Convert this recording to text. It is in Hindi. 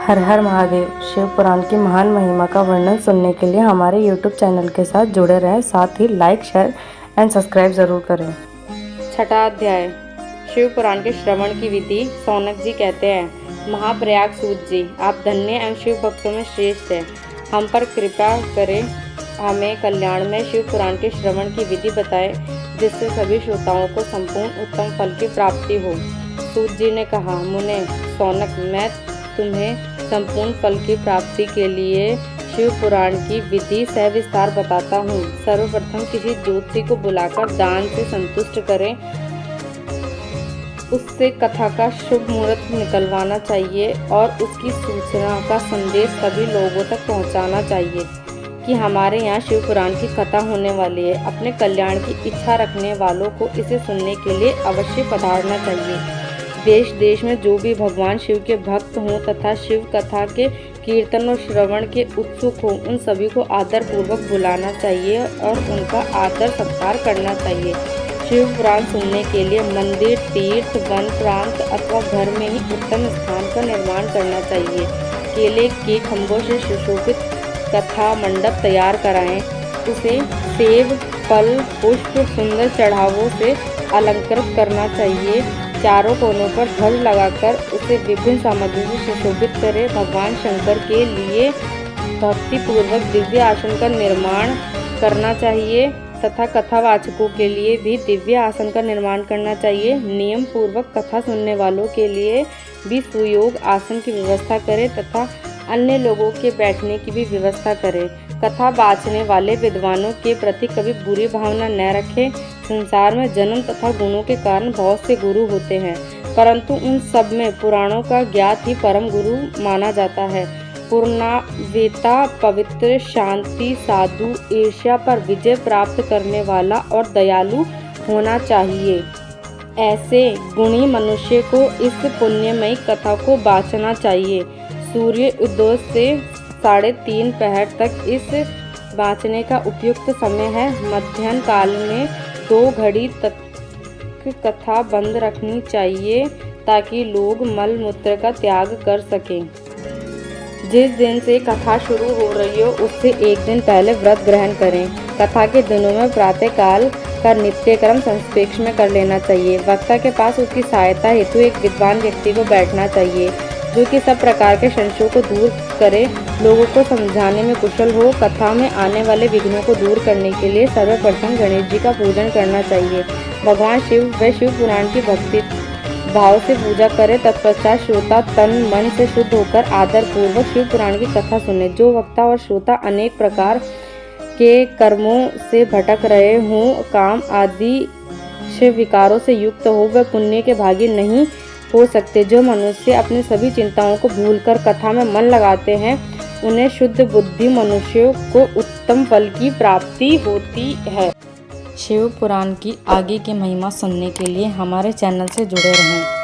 हर हर महादेव। शिव पुराण की महान महिमा का वर्णन सुनने के लिए हमारे YouTube चैनल के साथ जुड़े रहें। साथ ही लाइक, शेयर एंड सब्सक्राइब जरूर करें। छठा अध्याय। शिव पुराण के श्रवण की विधि। सौनक जी कहते हैं, महाप्रयाग सूत जी, आप धन्य एवं शिव भक्तों में श्रेष्ठ हैं। हम पर कृपा करें, हमें कल्याण में शिव पुराण के श्रवण की विधि बताएं, जिससे सभी श्रोताओं को संपूर्ण उत्तम फल की प्राप्ति हो। सूत जी ने कहा, मुने सौनक, मैं तुम्हें संपूर्ण फल की प्राप्ति के लिए शिव पुराण की विधि सविस्तार बताता हूँ। सर्वप्रथम किसी ज्योतिषी को बुलाकर दान से संतुष्ट करें, उससे कथा का शुभ मुहूर्त निकलवाना चाहिए और उसकी सूचना का संदेश सभी लोगों तक पहुंचाना चाहिए कि हमारे यहाँ शिव पुराण की कथा होने वाली है। अपने कल्याण की इच्छा रखने वालों को इसे सुनने के लिए अवश्य पधारना चाहिए। देश देश में जो भी भगवान शिव के भक्त हों तथा शिव कथा के कीर्तन और श्रवण के उत्सुक हों, उन सभी को आदर पूर्वक बुलाना चाहिए और उनका आदर सत्कार करना चाहिए। शिव पुराण सुनने के लिए मंदिर, तीर्थ, वन प्रांत अथवा घर में ही उत्तम स्थान का निर्माण करना चाहिए। केले के खंभों से सुशोभित कथा मंडप तैयार कराएं। उसे सेब, फल, पुष्प, सुंदर चढ़ावों से अलंकृत करना चाहिए। चारों कोनों पर ध्वज लगाकर उसे विभिन्न सामग्री से सुशोभित करें। भगवान शंकर के लिए भक्तिपूर्वक दिव्य आसन का निर्माण करना चाहिए तथा कथावाचकों के लिए भी दिव्य आसन का निर्माण करना चाहिए। नियम पूर्वक कथा सुनने वालों के लिए भी सुयोग आसन की व्यवस्था करें तथा अन्य लोगों के बैठने की भी व्यवस्था करें। कथा बाँचने वाले विद्वानों के प्रति कभी बुरी भावना न रखें। संसार में जन्म तथा गुणों के कारण बहुत से गुरु होते हैं, परंतु उन सब में पुराणों का ज्ञात ही परम गुरु माना जाता है। पूर्णावेता, पवित्र, शांति, साधु, ईर्ष्या पर विजय प्राप्त करने वाला और दयालु होना चाहिए। ऐसे गुणी मनुष्य को इस पुण्यमयी कथा को बाँचना चाहिए। सूर्य उदय से 3:30 पहर तक इस बाँचने का उपयुक्त समय है। मध्याह्न काल में 2 घड़ी तक कथा बंद रखनी चाहिए ताकि लोग मल मूत्र का त्याग कर सकें। जिस दिन से कथा शुरू हो रही हो उससे एक दिन पहले व्रत ग्रहण करें। कथा के दिनों में प्रातः काल का नित्यक्रम संक्षेप में कर लेना चाहिए। वक्ता के पास उसकी सहायता हेतु एक विद्वान व्यक्ति को बैठना चाहिए जो कि सब प्रकार के संशयों को दूर करे, लोगों को समझाने में कुशल हो। कथा में आने वाले विघ्नों को दूर करने के लिए सर्वप्रथम गणेश जी का पूजन करना चाहिए। भगवान शिव व शिव पुराण की भक्ति भाव से पूजा करे। तत्पश्चात श्रोता तन मन से शुद्ध होकर आदर पूर्वक शिव पुराण की कथा सुने। जो वक्ता और श्रोता अनेक प्रकार के कर्मों से भटक रहे हों, काम आदि शिव विकारों से युक्त हो, वह पुण्य के भागी नहीं हो सकते। जो मनुष्य अपनी सभी चिंताओं को भूलकर कथा में मन लगाते हैं, उन्हें शुद्ध बुद्धि मनुष्यों को उत्तम फल की प्राप्ति होती है। शिव पुराण की आगे की महिमा सुनने के लिए हमारे चैनल से जुड़े रहें।